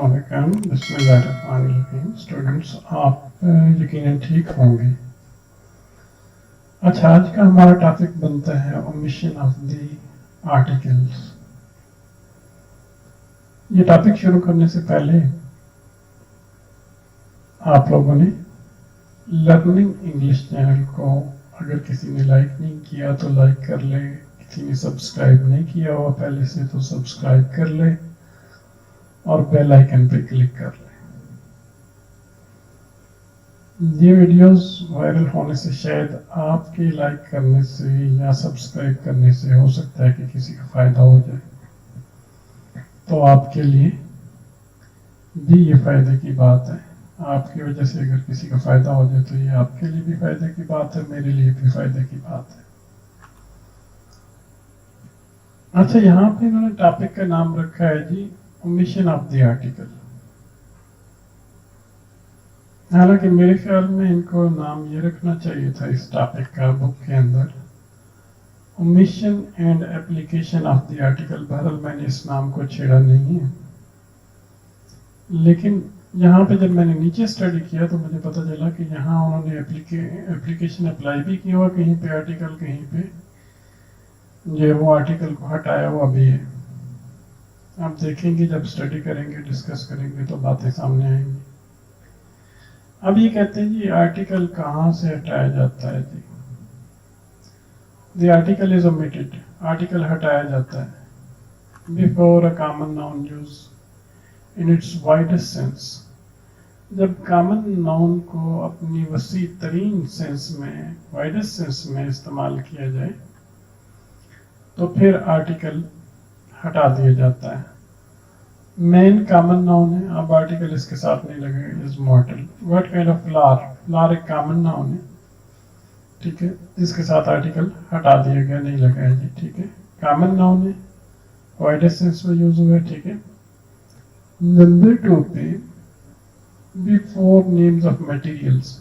अस्सलाम वालेकुम, बिस्मिल्लाहिर्रहमानिर्रहीम। स्टूडेंट्स, आप यकीनन ठीक होंगे। अच्छा, आज का हमारा टॉपिक बनता है ओमिशन ऑफ द आर्टिकल्स। ये टॉपिक शुरू करने से पहले आप लोगों ने लर्निंग इंग्लिश चैनल को अगर किसी ने लाइक नहीं किया तो लाइक कर ले, किसी ने सब्सक्राइब नहीं किया हुआ पहले से तो सब्सक्राइब कर ले और बेल आइकन पे क्लिक कर ले। ये वीडियोस वायरल होने से शायद आपके लाइक करने से या सब्सक्राइब करने से हो सकता है कि किसी का फायदा हो जाए, तो आपके लिए भी ये फायदे की बात है। आपकी वजह से अगर किसी का फायदा हो जाए तो ये आपके लिए भी फायदे की बात है, मेरे लिए भी फायदे की बात है। अच्छा, यहाँ पे इन्होंने टॉपिक का नाम रखा है जी ओमिशन ऑफ द आर्टिकल। हालांकि मेरे ख्याल में इनको नाम ये रखना चाहिए था इस टॉपिक का बुक के अंदर, omission and application of the article. बहरहाल मैंने इस नाम को छेड़ा नहीं है, लेकिन यहाँ पे जब मैंने नीचे स्टडी किया तो मुझे पता चला कि यहाँ उन्होंने एप्लीकेशन अप्लाई भी किया हुआ कहीं पे आर्टिकल, कहीं पे जो वो आर्टिकल को हटाया हुआ भी है। आप देखेंगे जब स्टडी करेंगे, डिस्कस करेंगे तो बातें सामने आएंगी। अब ये कहते हैं जी आर्टिकल कहाँ से हटाया जाता है जी। The article is omitted, article हटाया जाता है before a common noun used in its widest sense. जब कॉमन नाउन को अपनी वसी तरीन सेंस में, वाइडेस्ट सेंस में इस्तेमाल किया जाए तो फिर आर्टिकल हटा दिया जाता है। मेन कॉमन नाउन है, अब आर्टिकल इसके साथ नहीं लगेगा। Is मॉर्टल, what kind of flower, flower एक कॉमन नाउन है, ठीक है, इसके साथ आर्टिकल हटा दिया गया, नहीं लगा है जी, ठीक है। कॉमन नाउन है, वाइडेस्ट सेंस में यूज हुआ है, ठीक है। नंबर 2 पे बिफोर नेम्स ऑफ मटेरियल्स,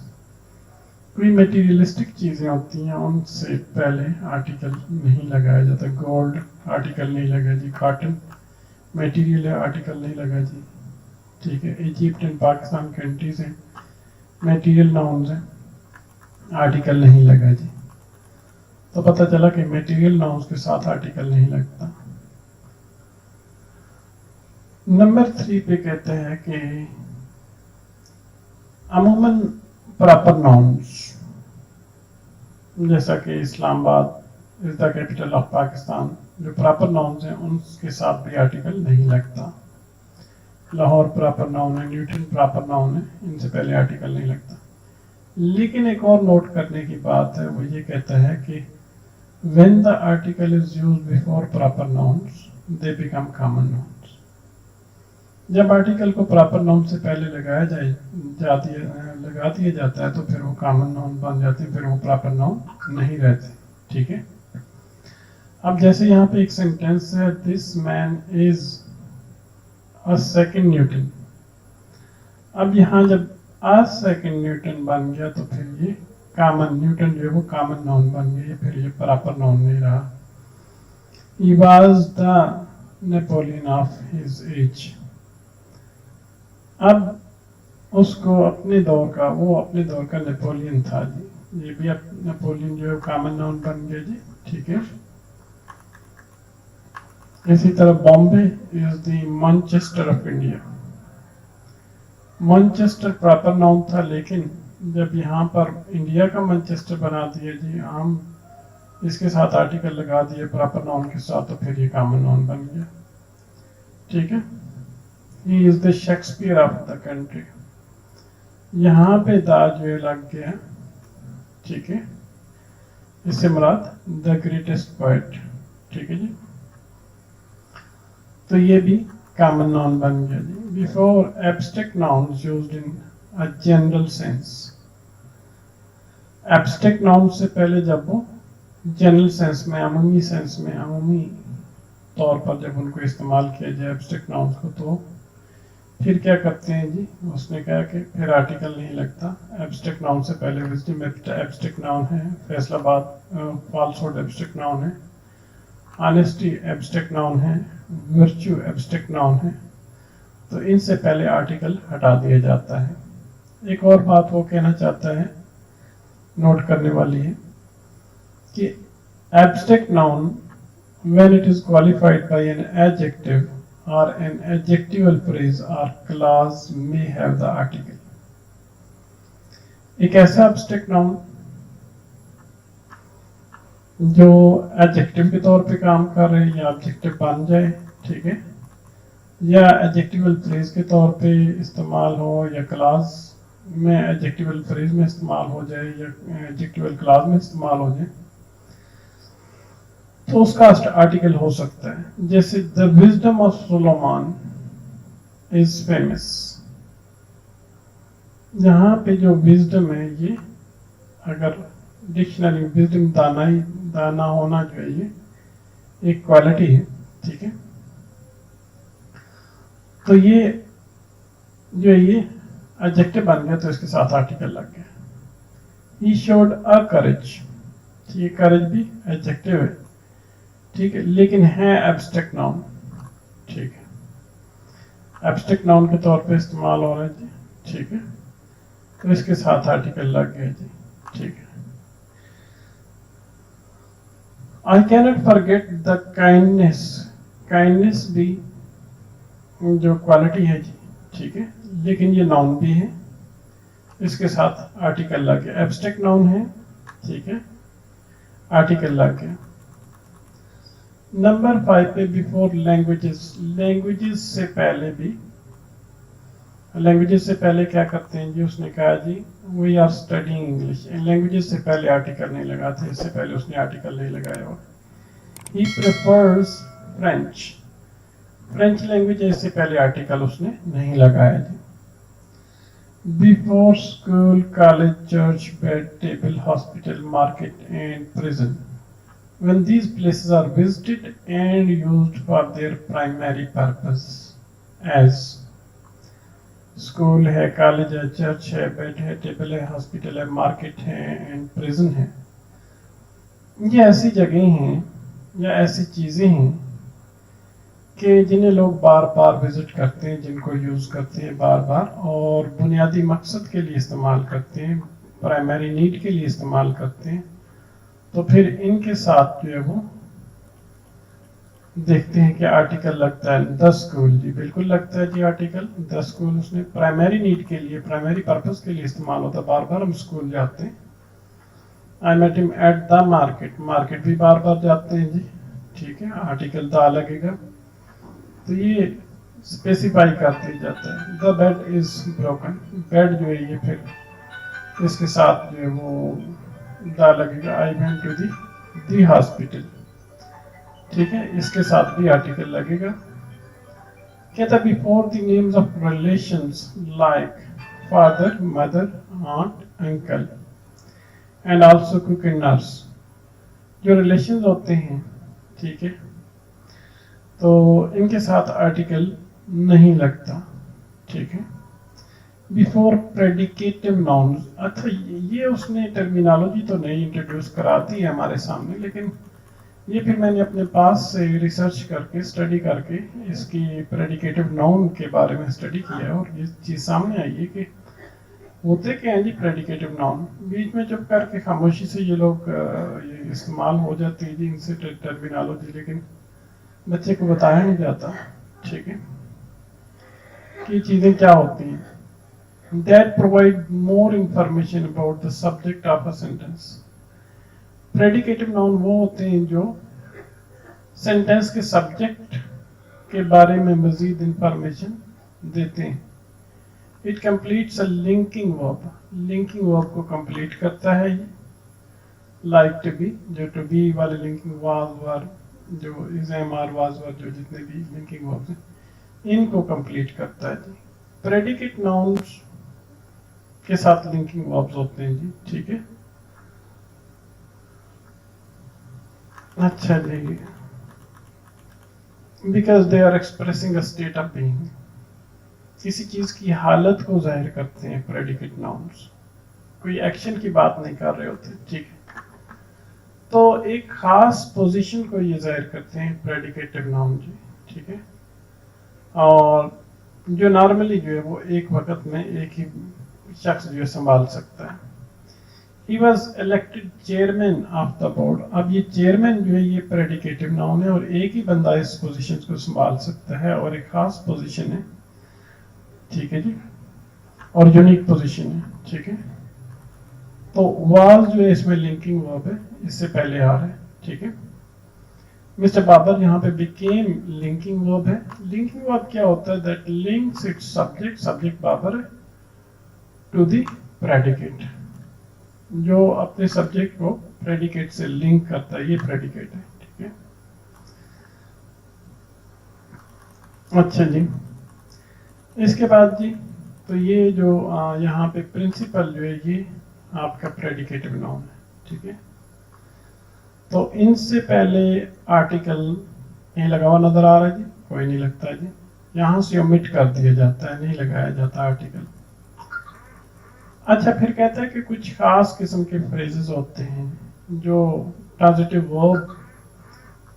कोई मटेरियलिस्टिक चीजें होती हैं उनसे पहले आर्टिकल नहीं लगाया जाता। गोल्ड आर्टिकल नहीं लगा जी, कॉटन मटेरियल है, आर्टिकल नहीं लगा जी, ठीक है। इजिप्ट एंड पाकिस्तान कंट्रीज हैं, मटेरियल नाउन्स हैं, आर्टिकल नहीं लगा जी। तो पता चला कि मटेरियल नाउन्स के साथ आर्टिकल नहीं लगता। नंबर 3 पे कहते हैं कि अमूमन प्रॉपर नाउन्स, जैसा कि Islamabad is the capital of Pakistan, जो प्रॉपर नाउन्स हैं उनके साथ भी आर्टिकल नहीं लगता। लाहौर प्रॉपर नाउन है, न्यूटन प्रॉपर नाउन है, इनसे पहले आर्टिकल नहीं लगता। लेकिन एक और नोट करने की बात है, वो ये कहता है कि when the article is used before proper nouns they become common nouns. जब आर्टिकल को प्रॉपर नाउन से पहले लगा दिया जाता है तो फिर वो कॉमन नाउन बन जाते हैं, फिर वो प्रॉपर नाउन नहीं रहते, ठीक है। अब जैसे यहाँ पे एक सेंटेंस है, this man is a second Newton. अब यहाँ जब अ सेकंड न्यूटन बन गया तो फिर ये कॉमन न्यूटन जो है वो कॉमन नाउन बन गया, फिर ये प्रॉपर नाउन नहीं रहा। He was the Napoleon of his age. अब उसको अपने दौर का, वो अपने दौर का नेपोलियन था जी, ये भी अब नेपोलियन जो है कॉमन नाउन बन गया जी, ठीक है। इसी तरह Bombay is the Manchester of India. Manchester proper noun था, लेकिन जब यहाँ पर इंडिया का मैनचेस्टर बना दिया जी, हम इसके साथ आर्टिकल लगा दिए प्रॉपर नाउन के साथ, तो फिर ये कॉमन नाउन बन गया, ठीक है। He is the Shakespeare of the country। यहाँ पे दा जो है लग गया, ठीक है, इससे मुराद द ग्रेटेस्ट पोएट, ठीक है जी। तो ये भी कॉमन नाउन बन गया जी। Before abstract nouns used in a general sense. Abstract noun से पहले जब वो जनरल सेंस में, अमूमी सेंस में, अमूमी तौर पर जब उनको इस्तेमाल किया जाए एब्स्ट्रैक्ट नाउन्स को, तो फिर क्या करते हैं जी, उसने कहा कि फिर आर्टिकल नहीं लगता। एब्स्ट्रैक्ट नाउन से पहले विजडम एब्स्ट्रैक्ट नाउन है, फैसलाबाद फॉल्सहुड एब्स्ट्रैक्ट नाउन है, ऑनेस्टी एब्स्ट्रैक्ट नाउन है, वर्च्यू एब्स्ट्रैक्ट नाउन है, تو ان سے پہلے آرٹیکل ہٹا دیا جاتا ہے. ایک اور بات وہ کہنا چاہتا ہے، نوٹ کرنے والی ہے کہ abstract noun when it is qualified by an adjective or an adjectival phrase or clause may have the article. ایک ایسا abstract noun جو ایڈجیکٹو کے طور پہ کام کر رہے یا ایڈجیکٹو بن جائے، ٹھیک ہے، یا ایڈجیکٹیول فریز کے طور پہ استعمال ہو، یا کلاس میں ایڈجیکٹیول فریز میں استعمال ہو جائے، یا ایڈجیکٹیول کلاس میں استعمال ہو جائے، تو اس کا آرٹیکل ہو سکتا ہے. جیسے the wisdom of Solomon is famous, یہاں پہ جو وزڈم ہے یہ اگر ڈکشنری وزڈم دانا ہونا جو ہے یہ ایک کوالٹی ہے، ٹھیک ہے، تو یہ جو یہ ایڈجیکٹو بن گیا تو اس کے ساتھ آرٹیکل لگ گیا. ہی شوڈ اے کریج، یہ کریج بھی ایڈجیکٹو ہے، ٹھیک ہے، لیکن ہے ایبسٹریکٹ ناؤن، ٹھیک ہے، ایبسٹریکٹ ناؤن کے طور پہ استعمال ہو رہا ہے جی، ٹھیک ہے، تو اس کے ساتھ آرٹیکل لگ گیا جی، ٹھیک ہے. I cannot forget the kindness، kindness بھی جو کوالٹی ہے جی، ٹھیک ہے، لیکن یہ ناؤن بھی ہے، اس کے ساتھ آرٹیکل لگ گیا. ایبسٹریکٹ ناؤن ہے، ٹھیک ہے، آرٹیکل لگ گیا. نمبر 5 پہ بیفور لینگویجز، لینگویجز سے پہلے بھی، لینگویجز سے پہلے کیا کرتے ہیں جی، اس نے کہا جی we are studying English, languages سے پہلے آرٹیکل نہیں لگاتے، اس سے پہلے اس نے آرٹیکل نہیں لگایا ہوا. He prefers French, French language اس سے پہلے آرٹیکل اس نے نہیں لگایا جی. Before school, college, church, bed, table, hospital, market and prison when these places are visited and used for their primary purpose as school ہے، کالج ہے، چرچ ہے، بیڈ ہے، ٹیبل ہے، ہاسپٹل ہے، مارکیٹ ہے اینڈ پریزن ہے. یہ ایسی جگہیں ہیں یا ایسی چیزیں ہیں کہ جنہیں لوگ بار بار وزٹ کرتے ہیں، جن کو یوز کرتے ہیں بار بار، اور بنیادی مقصد کے لیے استعمال کرتے ہیں، پرائمری نیڈ کے لیے استعمال کرتے ہیں. تو پھر ان کے ساتھ جو ہے وہ دیکھتے ہیں کہ آرٹیکل لگتا ہے. دا اسکول، جی بالکل لگتا ہے جی آرٹیکل. دا اسکول اس نے پرائمری نیڈ کے لیے، پرائمری پرپز کے لیے استعمال ہوتا ہے، بار بار ہم اسکول جاتے ہیں. آئی میٹ ہم ایٹ دا مارکیٹ، مارکیٹ بھی بار بار جاتے ہیں جی، ٹھیک ہے، آرٹیکل دا لگے گا. تو یہ اسپیسیفائی کر دیا جاتا ہے. دا بیڈ از بروکن، بیڈ جو ہے یہ پھر اس کے ساتھ جو ہے وہ دا لگے گا. I went to the hospital, ٹھیک ہے، اس کے ساتھ بھی آرٹیکل لگے گا. کہتا before the names of relations like father, mother, aunt, uncle and also cook and nurse, جو ریلیشنز ہوتے ہیں، ٹھیک ہے، تو ان کے ساتھ آرٹیکل نہیں لگتا، ٹھیک ہے. بیفور پریڈیکیٹو ناؤنز، اچھا یہ اس نے ٹرمینالوجی تو نہیں انٹروڈیوس کراتی ہے ہمارے سامنے، لیکن یہ پھر میں نے اپنے پاس سے ریسرچ کر کے، اسٹڈی کر کے اس کی پریڈیکیٹو ناؤن کے بارے میں اسٹڈی کیا ہے، اور یہ چیز سامنے آئی ہے کہ ہوتے کیا ہیں جی پریڈیکیٹو ناؤن. بیچ میں چپ کر کے خاموشی سے یہ لوگ یہ استعمال ہو جاتے ہیں جی ان سے ٹرمینالوجی، لیکن بچے کو بتایا نہیں جاتا، ٹھیک ہے، کہ یہ چیزیں کیا ہوتی ہیں. That provide more information about the subject of a sentence. Predicative noun وہ ہوتے ہیں جو سینٹینس کے سبجیکٹ کے بارے میں مزید انفارمیشن دیتے ہیں. It completes a linking verb. Linking verb کو complete کرتا ہے یہ. Like to be، جو to be والے linking was were، جو is am are was were، جو جتنے بھی linking verbs ہیں ان کو complete کرتا ہے جی. Predicate nouns کے ساتھ لنکنگ وربز ہوتے ہیں جی، ٹھیک ہے. اچھا جی، because they are expressing a state of being, کسی چیز کی حالت کو ظاہر کرتے ہیں پریڈیکیٹ ناؤنس، کوئی ایکشن کی بات نہیں کر رہے ہوتے، ٹھیک ہے. تو ایک خاص پوزیشن کو یہ ظاہر کرتے ہیں پریڈیکیٹو ناؤن جی، ٹھیک ہے. اور जो नॉर्मली जो है वो एक वक्त में एक ही शख्स जो है संभाल सकता है। He was elected chairman of the board। अब ये चेयरमैन जो है ये प्रेडिकेटिव नाउन है और एक ही बंदा इस पोजीशन को संभाल सकता है और एक खास पोजीशन है, ठीक है जी, और यूनिक पोजीशन है, ठीक है। तो वाज जो है इसमें लिंकिंग वर्ब है, इससे पहले आ रहा है, ठीक है। मिस्टर बाबर यहाँ पे बिकेम लिंकिंग वर्ब है। लिंकिंग वर्ब क्या होता है? That links its subject, subject Babar है, टू द प्रेडिकेट, जो अपने सब्जेक्ट को प्रेडिकेट से लिंक करता है, ये प्रेडिकेट है, ठीक है। अच्छा जी, इसके बाद जी तो ये जो यहाँ पे प्रिंसिपल जो है ये आपका प्रेडिकेटिव नाउन है, ठीक है। तो इनसे पहले आर्टिकल नहीं लगा हुआ नजर आ रहा है जी? कोई नहीं लगता जी, यहाँ से ओमिट कर दिया जाता है, नहीं लगाया जाता आर्टिकल। अच्छा, फिर कहता है कि कुछ खास किस्म के फ्रेजेस होते हैं जो ट्रांजिटिव वर्ब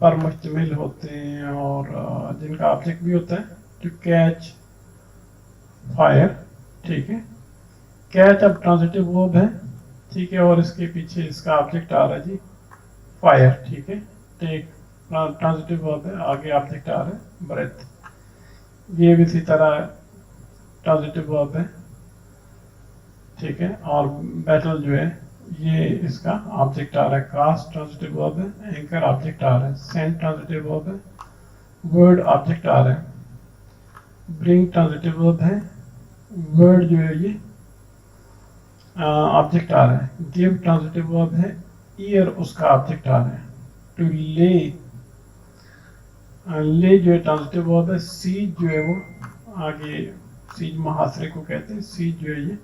पर मुश्तमिल होते हैं और जिनका ऑब्जेक्ट भी होता है, टू कैच फायर, ठीक है। कैच अब ट्रांजिटिव वर्ब है, ठीक है, और इसके पीछे इसका ऑब्जेक्ट आ रहा है जी फायर, ठीक है। टेक ट्रांजिटिव वर्ब है, आगे ऑब्जेक्ट आ रहा है ब्रेथ, ये भी इसी तरह ट्रांजिटिव वर्ब है, ठीक है। और बैटल जो है ये इसका ऑब्जेक्ट आ रहा है, कास्ट ट्रांजिटिव वर्ब है, एंकर ऑब्जेक्ट आ रहा है, सेंड ट्रांजिटिव वर्ब है, वर्ड ऑब्जेक्ट आ रहा है, ब्रिंग ट्रांजिटिव वर्ब है, वर्ड जो है ये ऑब्जेक्ट आ रहा है, गिव ट्रांजिटिव वर्ब है, ईयर उसका ऑब्जेक्ट आ रहा है, टू ले, ले जो है ट्रांजिटिव वर्ब है, सीज जो है वो आगे सीज मुहासरे को कहते हैं, सीज जो है ये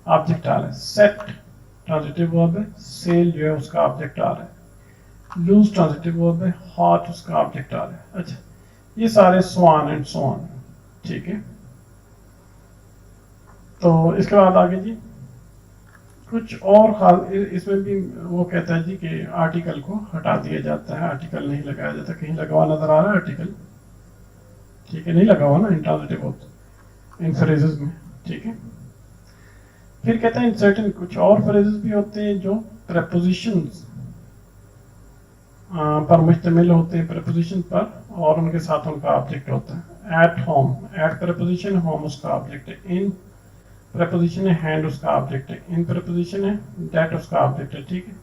ऑब्जेक्ट आ रहा है, सेट ट्रांजिटिव वर्ब है, सेल जो है उसका ऑब्जेक्ट आ रहा है, लूज ट्रांजिटिव वर्ब है, हॉट उसका ऑब्जेक्ट आ रहा है। अच्छा, ये सारे स्वान एंड सो ऑन, ठीक है। तो इसके बाद आगे जी कुछ और खास, इसमें भी वो कहता है जी कि आर्टिकल को हटा दिया जाता है, आर्टिकल नहीं लगाया जाता। कहीं लगा हुआ नजर आ रहा है आर्टिकल? ठीक है, नहीं लगा हुआ ना इंट्रांजिटिव वर्ब इन फ्रेजेस में, ठीक है। फिर कहता है इन सर्टेन कुछ और फ्रेजेस भी होते हैं जो प्रेपोजिशंस पर मुश्तमिल होते हैं, प्रेपोजिशन पर, और उनके साथ उनका ऑब्जेक्ट होता है। At home, at preposition, home उसका ऑब्जेक्ट है। इन प्रेपोजिशन है, हैंड उसका ऑब्जेक्ट है। इन प्रेपोजिशन है, दैट उसका ऑब्जेक्ट है, ठीक है।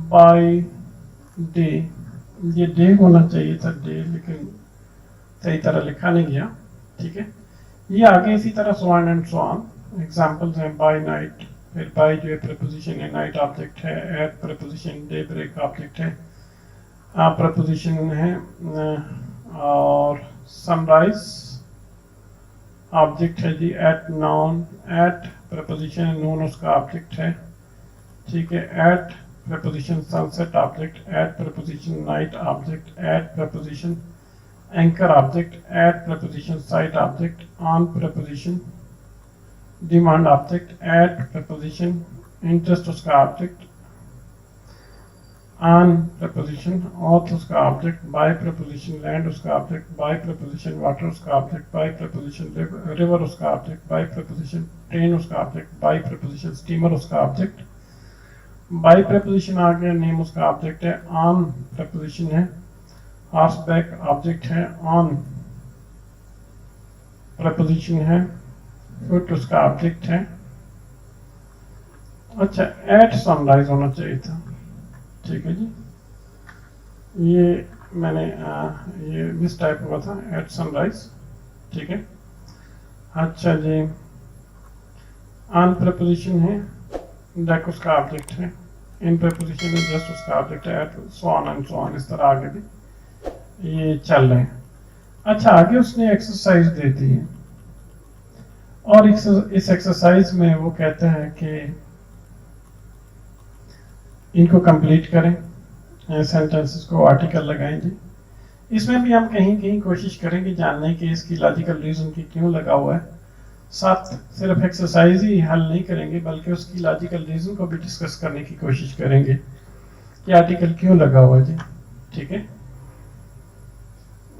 बाय डे, ये डे होना चाहिए था डे, लेकिन सही तरह लिखा नहीं गया, ठीक है। ये आगे इसी तरह so on and so on examples हैं। बाय नाइट, फिर बाय जो है प्रेपोजिशन है, नाइट ऑब्जेक्ट है, at preposition, daybreak object है, प्रेपोजिशन है, और सनराइज ऑब्जेक्ट है जी, at noon, at preposition noon उसका ऑब्जेक्ट है, ठीक है। At preposition sunset object, at preposition night object, at preposition anchor object, at preposition sight object, on preposition demand object, at preposition interest उसका object, on preposition auth उसका object, bye preposition land उसका object, bye preposition water उसका object, bye preposition river उसका object, bye preposition train उसका object, bye preposition steamer उसका object, bye preposition आ गया name उसका object है, ऑन प्रपोजिशन है, हॉर्स बैक ऑब्जेक्ट है, ऑन प्रपोजिशन है, फुट उसका ऑब्जेक्ट है। अच्छा, एट सनराइज होना चाहिए था, ठीक है जी, ये मैंने ये मिस टाइप हुआ था, एट सनराइज, ठीक है। अच्छा जी, ऑन प्रपोजिशन है, डेक उसका ऑब्जेक्ट है, इन प्रपोजिशन है, जस्ट उसका ऑब्जेक्ट है, at so on and so on, इस तरह आगे भी ये चल रहे हैं। अच्छा, आगे उसने एक्सरसाइज दे दी है और इस एक्सरसाइज में वो कहता है कि इनको कंप्लीट करें, सेंटेंसेस को आर्टिकल लगाएंगे। इसमें भी हम कहीं कहीं कोशिश करेंगे जानने की इसकी लॉजिकल रीजन की क्यों लगा हुआ है। साथ सिर्फ एक्सरसाइज ही हल नहीं करेंगे बल्कि उसकी लॉजिकल रीजन को भी डिस्कस करने की कोशिश करेंगे कि आर्टिकल क्यों लगा हुआ है जी, ठीक है।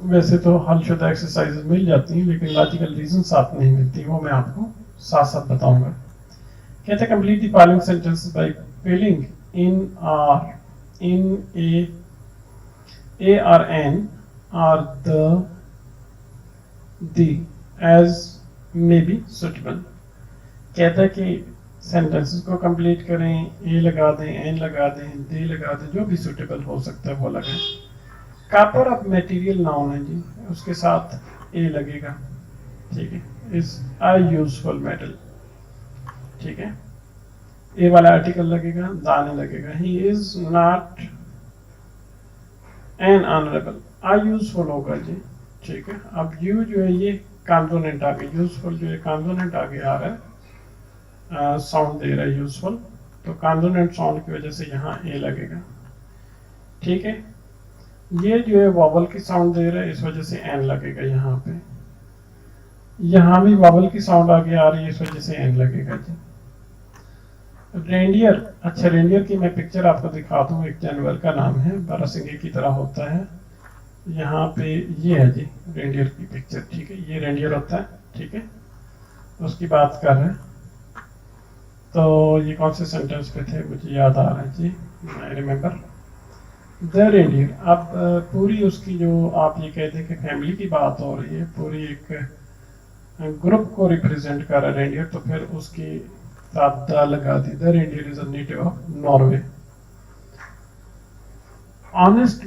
वैसे तो हल शुदा एक्सरसाइज मिल जाती हैं, लेकिन लॉजिकल रीजन साथ नहीं मिलती, वो मैं आपको साथ साथ बताऊंगा। कहते हैं complete the following sentences by filling in a or an और the as may be suitable. कहता है कि सेंटेंसेस को कंप्लीट करें, ए लगा दें, एन लगा दें, दे लगा दें, जो भी सुटेबल हो सकता है वो लगाएं। कॉपर अब मटेरियल नाउन है जी, उसके साथ ए लगेगा, ठीक है, इज अ यूजफुल मेटल, ठीक है, ए वाला आर्टिकल लगेगा, दाने लगेगा। He is not an honourable, a useful होगा जी, ठीक है। अब यू जो है ये कॉन्सोनेंट आगे, यूजफुल जो है कॉन्सोनेंट आगे आ रहा है, साउंड दे रहा है यूजफुल, तो कॉन्सोनेंट साउंड की वजह से यहाँ ए लगेगा, ठीक है। ये जो है वॉवल की साउंड दे रहा है, इस वजह से एन लगेगा यहाँ पे। यहाँ भी वॉवल की साउंड आगे आ रही है, इस वजह से एन लगेगा जी। रेंडियर, अच्छा रेंडियर की मैं पिक्चर आपको दिखाता हूँ, एक जानवर का नाम है, बारहसिंगे की तरह होता है। यहाँ पे ये है जी रेंडियर की पिक्चर, ठीक है, ये रेंडियर होता है, ठीक है, उसकी बात कर रहे हैं। तो ये कौन से सेंटेंस पे थे, मुझे याद आ रहा है जी, आई रिमेम्बर द रेंडियर। अब पूरी उसकी जो आप ये कहते हैं कि फैमिली की बात हो रही है, पूरी एक ग्रुप को रिप्रेजेंट कर रहा है रेंडियर, तो फिर उसकी साथ द लगा दी, the reindeer is a native of Norway. Honest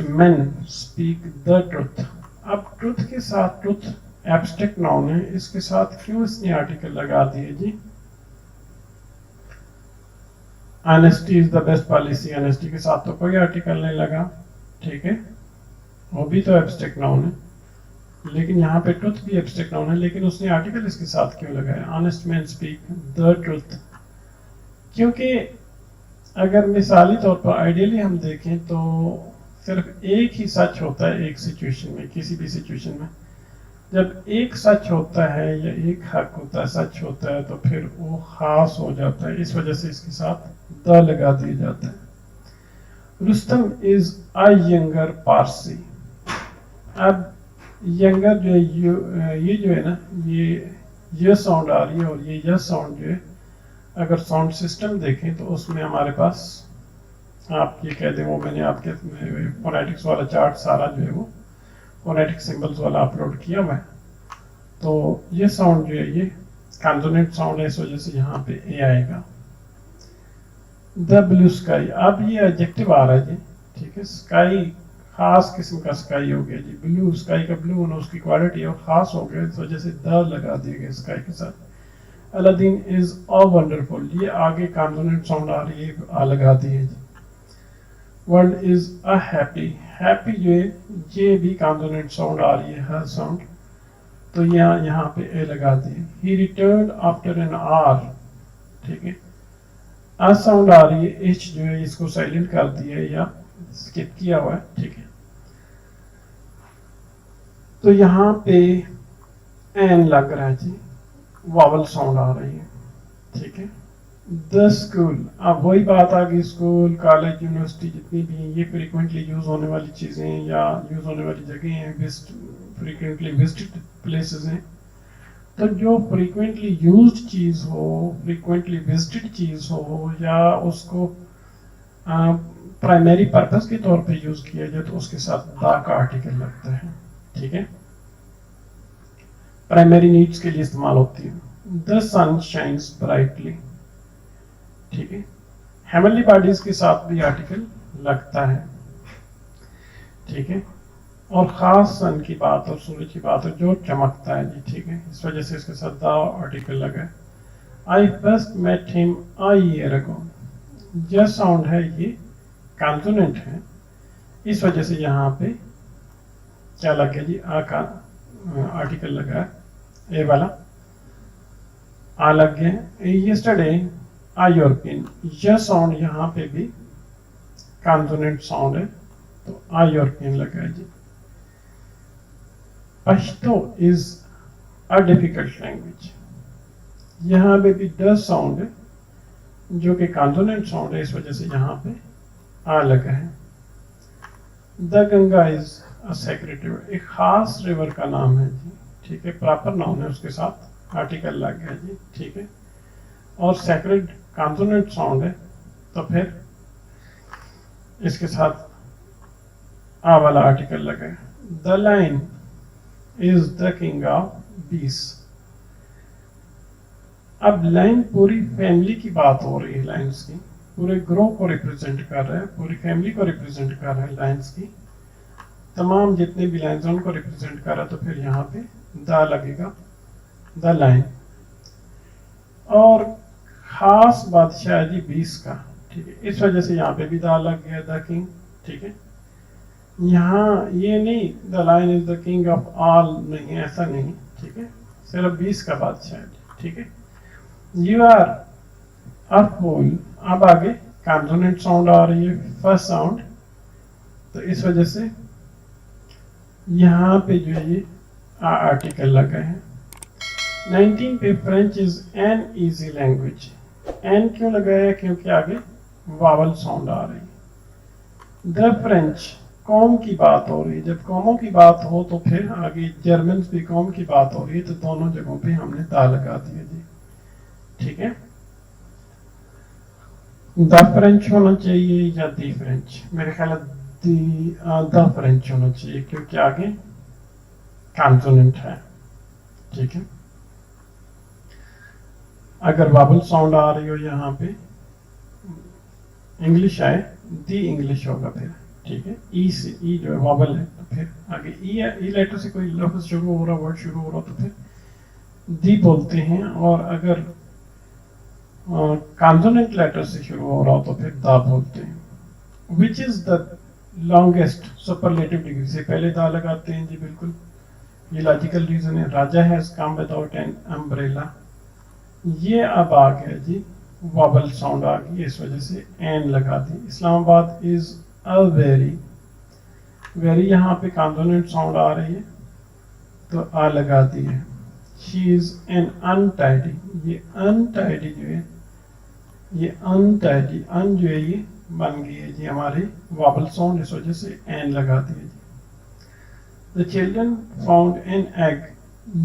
man speak the truth. अब ट्रुथ के साथ, ट्रुथ एब्स्ट्रैक्ट नाउन है, इसके साथ क्यों इसने आर्टिकल लगा दिए जी? Honesty is the best policy, honesty के साथ तो कोई आर्टिकल नहीं लगा, ठीक है, वो भी तो एब्स्ट्रैक्ट नाउन है, लेकिन यहाँ पे ट्रुथ भी एब्स्ट्रैक्ट नाउन है, लेकिन उसने आर्टिकल इसके साथ क्यों लगाया? Honest man speak the truth, क्योंकि अगर मिसाली तौर पर आइडियली हम देखें तो सिर्फ एक ही सच होता है एक सिचुएशन में, किसी भी सिचुएशन में। जब एक सच होता है या एक हक होता है, सच होता है, तो फिर वो खास हो जाता है, इस वजह से इसके साथ द लगा दिया जाता है। Rustam is a younger Parsi. अब यंगर जो है, ये जो है ना, ये साउंड आ रही है, और ये साउंड जो है, अगर साउंड सिस्टम देखें तो उसमें हमारे पास, आप ये कह दें, वो मैंने आपके फोनेटिक्स वाला चार्ट सारा जो है वो फोनेटिक सिंबल्स वाला अपलोड किया हुआ है। तो ये साउंड जो है ये कॉन्सोनेंट साउंड है, इस वजह से यहाँ पे ए आएगा। द ब्लू स्काई, अब ये एडजेक्टिव आ रहा है जी, ठीक है, स्काई खास किस्म का स्काई हो गया जी, ब्लू स्काई का ब्लू होना उसकी क्वालिटी है, खास हो गया, इस वजह से द लगा दिया गया स्काई के साथ। अलादीन इज अ वंडरफुल, ये आगे कॉन्सोनेंट साउंड आ रही है, आ लगा दी है जी। World is a happy, happy जो है ये भी कॉन्सोनेंट साउंड आ रही है, हर साउंड, तो यहाँ पे ए लगा दिए। ही रिटर्न आफ्टर एन आवर, ठीक है, आ साउंड आ रही है, एच जो है इसको साइलेंट कर दिया है या स्किप किया हुआ है, ठीक है, तो यहाँ पे एन लग रहा है जी, वावल साउंड आ रही है, ठीक है। द स्कूल, अब वही बात आ गई, स्कूल, कॉलेज, यूनिवर्सिटी जितनी भी हैं, ये फ्रीक्वेंटली यूज होने वाली चीज़ें या यूज होने वाली जगह हैं, फ्रीक्वेंटली विजिटेड प्लेसेस हैं। तो जो फ्रीक्वेंटली यूज्ड चीज़ हो, फ्रीक्वेंटली विजिटेड चीज़ हो, या उसको प्राइमरी पर्पस के तौर पे यूज किया जाए, तो उसके साथ द का आर्टिकल लगता है, ठीक है, प्राइमरी नीड्स के लिए इस्तेमाल होती है। द सन शाइन्स ब्राइटली, ठीक है, हेवनली बॉडीज के साथ भी आर्टिकल लगता है, ठीक है, और खास सन की बात और सूरज की बात है जो चमकता है जी, ठीक है, इस वजह से इसके साथ द आर्टिकल लगा है। I first met him a year ago, यह साउंड है, ये कॉन्सोनेंट है, इस वजह से यहाँ पे क्या लग गया जी, आ का आर्टिकल लगा है, ए वाला आ लग गया। यस्टरडे आ यूरोपियन, यह साउंड यहाँ पे भी कॉन्सोनेंट साउंड है, तो आ यूरोपियन लगा है जी। Pashto is a difficult language, यहाँ पे भी द साउंड है जो कि कॉन्सोनेंट साउंड है, इस वजह से यहाँ पे आ लगा है। The Ganga is sacred river, एक खास रिवर का नाम है जी, ठीक है, प्रॉपर नाउन है, उसके साथ आर्टिकल लग गया जी, ठीक है, और सेक्रेड कॉन्सोनेंट साउंड है तो फिर इसके साथ आ वाला आर्टिकल लगा है। The line is the king of बीस। अब लाइन पूरी फैमिली की बात हो रही है, लाइन्स की पूरे ग्रोह को रिप्रेजेंट कर रहा है, पूरी फैमिली को रिप्रेजेंट कर रहा है, लाइन्स की तमाम जितने भी लाइन्स उनको रिप्रेजेंट कर रहा है, तो फिर यहाँ पे द लगेगा, द लाइन। और खास बादशाह जी 20 का, ठीक है, इस वजह से यहाँ पे भी द लग गया, द किंग, ठीक है। यहाँ ये नहीं the line is the king of all, नहीं, ऐसा नहीं, ठीक है, सिर्फ 20 का बादशाह है, ठीक है। यू आर अ फूल, अब आगे कॉन्सोनेंट साउंड आ रही है, फर्स्ट साउंड, तो इस वजह से यहाँ पे जो है ये आर्टिकल लगा है। 19 पे French is an easy language, an क्यों लगाया, क्योंकि आगे वावल साउंड आ रही है। द फ्रेंच, कौम की बात हो रही है, जब कौमों की बात हो तो फिर आगे जर्मन भी कौम की बात हो रही है, तो दोनों जगहों पे हमने दा लगा दिया जी, ठीक है। द फ्रेंच होना चाहिए या दी फ्रेंच, मेरे ख्याल द फ्रेंच होना चाहिए क्योंकि आगे कॉन्सोनेंट है, ठीक है। अगर वावल साउंड आ रही हो यहाँ पे, इंग्लिश आए, दी इंग्लिश होगा फिर, ठीक है। ई से, ई जो है वावल है, तो फिर आगे ई लेटर से कोई लफ्ज शुरू हो रहा, वर्ड शुरू हो रहा, तो फिर दी बोलते हैं। और अगर कॉन्सोनेंट लेटर से शुरू हो रहा हो तो फिर दा बोलते हैं। Which is the longest superlative degree से पहले दा लगाते हैं जी, बिल्कुल ये लॉजिकल रीजन है। Raja has come without an umbrella, ये अब आ गया जी, वावल साउंड आ गई, इस वजह से एन लगा दी। Islamabad is a very, very यहाँ पे कॉन्सोनेंट साउंड आ रही है तो आ लगा दी है। शी इज एन अनटाइडी, ये अनटाइडी जो है, ये अनटाइडी, अन जो है ये बन गई है जी हमारी वावल साउंड, इस वजह से एन लगा दी है जी। The children found an egg,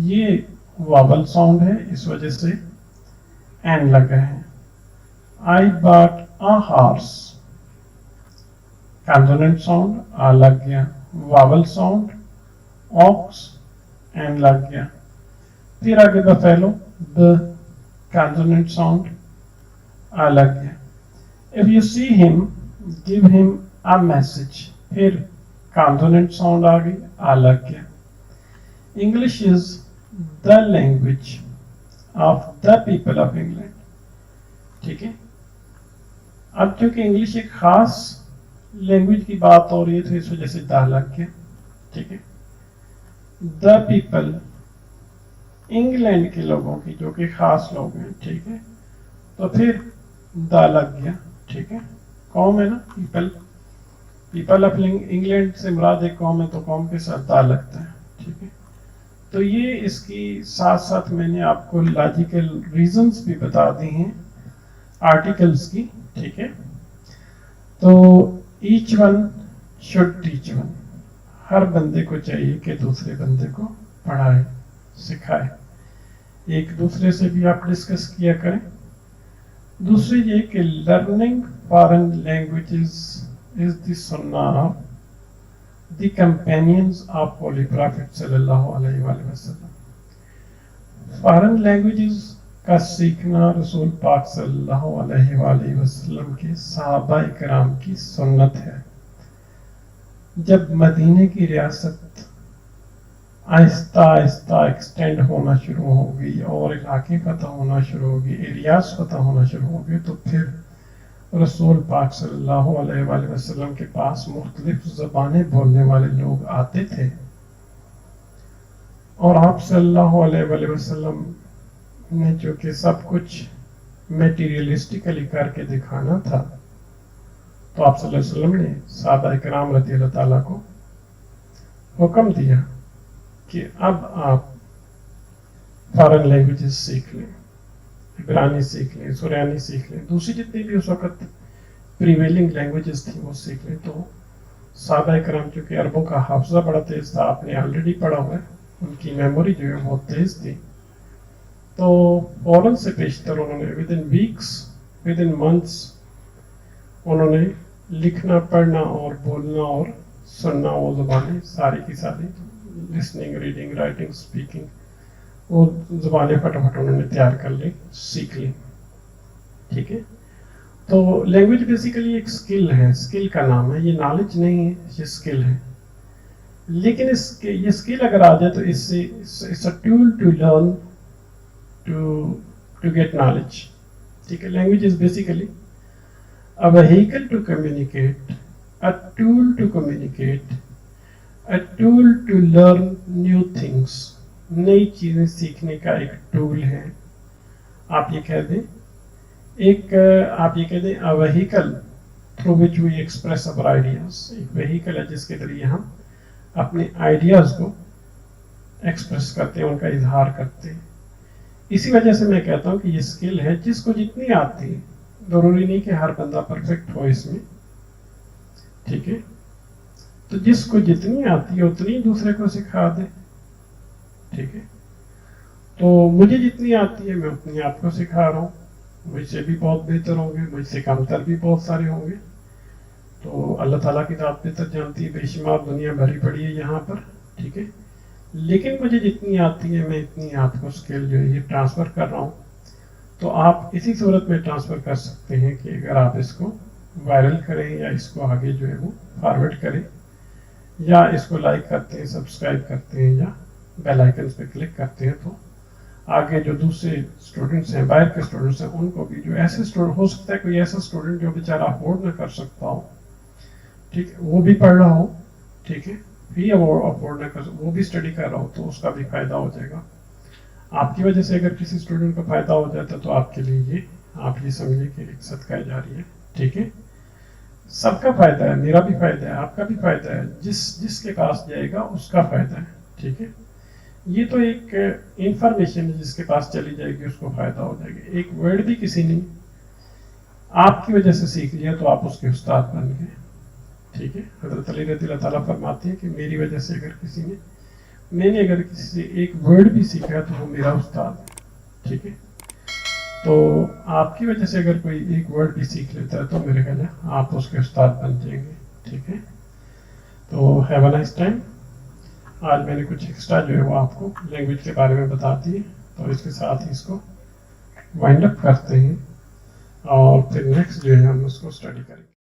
ये वावल साउंड है, इस वजह से एन लगा है। I bought a horse, consonant sound a लग गया, वावल साउंड ऑक्स, एन लग गया। फिर आगे buffalo, the consonant sound a लग गया। If you see him, give him a message, फिर कॉन्सोनेंट साउंड आ गई, आ लग गया। English is the language of the people of England, ठीक है। अब क्योंकि इंग्लिश एक खास लैंग्वेज की बात हो रही है तो इस वजह से द लग गया, ठीक है। द पीपल, इंग्लैंड के लोगों की, जो कि खास लोग हैं, ठीक है, तो फिर द लग गया, ठीक है। कौम है ना, पीपल, पीपल ऑफ इंग्लैंड से मुराद एक कौम है, तो कौम के साथ द लगता है, ठीक है। तो ये इसकी साथ साथ मैंने आपको लॉजिकल रीजंस भी बता दी हैं आर्टिकल्स की, ठीक है। तो each one should teach one, हर बंदे को चाहिए कि दूसरे बंदे को पढ़ाए, सिखाए, एक दूसरे से भी आप डिस्कस किया करें। दूसरी ये कि learning foreign languages is the सुन्नह of the companions of holy prophet सल्लल्लाहु अलैहि वसल्लम। फॉरेन लैंग्वेजेस का सीखना रसूल पाक सल्लल्लाहु अलैहि वसल्लम के सहाबा इकराम की सुन्नत है। जब मदीने की रियासत आहिस्ता आहिस्ता एक्सटेंड होना शुरू होगी और इलाके फतह होना शुरू होगी, एरियाज फतह होना शुरू होगी, तो फिर रसूल पाक सल्लल्लाहु अलैहि वसल्लम के पास मुख्तलिफ ज़बानें बोलने वाले लोग आते थे और आप सल्लल्लाहु अलैहि वसल्लम ने जो कि सब कुछ मेटीरियलिस्टिकली करके दिखाना था, तो आप सल्लल्लाहु अलैहि वसल्लम ने सहाबा इकराम रज़ियल्लाहु ताला को हुक्म दिया कि अब आप फॉरेन लैंग्वेजेस सीख लें, इब्रानी सीख लें, सुरयानी सीख लें, दूसरी जितनी भी उस वक्त प्रीवेलिंग लैंग्वेजेस थी वो सीख लें। तो साहबा करम चूँकि अरबों का हाफजा बड़ा तेज़ था, आपने ऑलरेडी पढ़ा हुआ है, उनकी मेमोरी जो है बहुत तेज़ थी, तो फौरन से पेशतर उन्होंने with in weeks, with in months उन्होंने लिखना, पढ़ना और बोलना और सुनना, वो ज़बानें सारी की सारी, लिसनिंग, रीडिंग, राइटिंग, स्पीकिंग, वो ज़बानें फटाफट उन्होंने तैयार कर ली, सीख ली। ठीक है, तो लैंग्वेज बेसिकली एक स्किल है, स्किल का नाम है, ये नॉलेज नहीं है, ये स्किल है। लेकिन इसके ये स्किल अगर आ जाए तो इससे it's a tool to learn, to get knowledge. ठीक है, language is basically a vehicle to communicate, a tool to communicate, a tool to learn new things, नई चीजें सीखने का एक टूल है। आप ये कह दें आप ये कह दें a vehicle through which we express our ideas, एक व्हीकल है जिसके जरिए हम अपने आइडियाज को एक्सप्रेस करते हैं, उनका इजहार करते हैं। इसी वजह से मैं कहता हूँ कि ये स्किल है, जिसको जितनी आती है, जरूरी नहीं कि हर बंदा परफेक्ट हो इसमें। ठीक है, तो जिसको जितनी आती है उतनी दूसरे को सिखा दे। ठीक है, तो मुझे जितनी आती है मैं उतनी आपको सिखा रहा हूँ, मुझसे भी बहुत बेहतर होंगे, मुझसे कमतर भी बहुत सारे होंगे, तो अल्लाह ताला की ज़ात बेहतर जानती है, बेशुमार दुनिया भरी पड़ी है यहाँ पर। ठीक है, लेकिन मुझे जितनी आती है मैं इतनी आपको स्किल जो है ये ट्रांसफ़र कर रहा हूँ। तो आप इसी सूरत में ट्रांसफ़र कर सकते हैं कि अगर आप इसको वायरल करें या इसको आगे जो है वो फॉरवर्ड करें, या इसको लाइक करते हैं, सब्सक्राइब करते हैं, या बेल आइकन पे क्लिक करते हैं, तो आगे जो दूसरे स्टूडेंट्स हैं, बाहर के स्टूडेंट्स हैं, उनको भी, जो ऐसे स्टूडेंट, हो सकता है कोई ऐसा स्टूडेंट जो बेचारा अफोर्ड ना कर सकता हो, ठीक है, वो भी पढ़ रहा हो, ठीक है, भी अफोर्ड ना कर, वो भी स्टडी कर रहा हो, तो उसका भी फायदा हो जाएगा। आपकी वजह से अगर किसी स्टूडेंट को फायदा हो जाता है तो आपके लिए ये, आप ये समझिए कि एक सदका जारी है। ठीक है, सबका फायदा है, मेरा भी फायदा है, आपका भी फायदा है, जिसके पास जाएगा उसका फायदा है। ठीक है, ये तो एक इंफॉर्मेशन है, जिसके पास चली जाएगी उसको फायदा हो जाएगा। एक वर्ड भी किसी ने आपकी वजह से सीख लिया तो आप उसके उस्ताद बन गए। ठीक है, हज़रत अली रज़ी अल्लाह ताला फरमाते हैं कि मेरी वजह से अगर मैंने अगर किसी से एक वर्ड भी सीखा है तो वो मेरा उस्ताद है। ठीक है, तो आपकी वजह से अगर कोई एक वर्ड भी सीख लेता है तो मेरे ख्याल है आप उसके उस्ताद बन जाएंगे। ठीक है, तो हैव अ नाइस टाइम। आज मैंने कुछ एक्स्ट्रा जो है वो आपको लैंग्वेज के बारे में बता दी, तो इसके साथ ही इसको वाइंड अप करते हैं और फिर नेक्स्ट जो है हम उसको स्टडी करेंगे।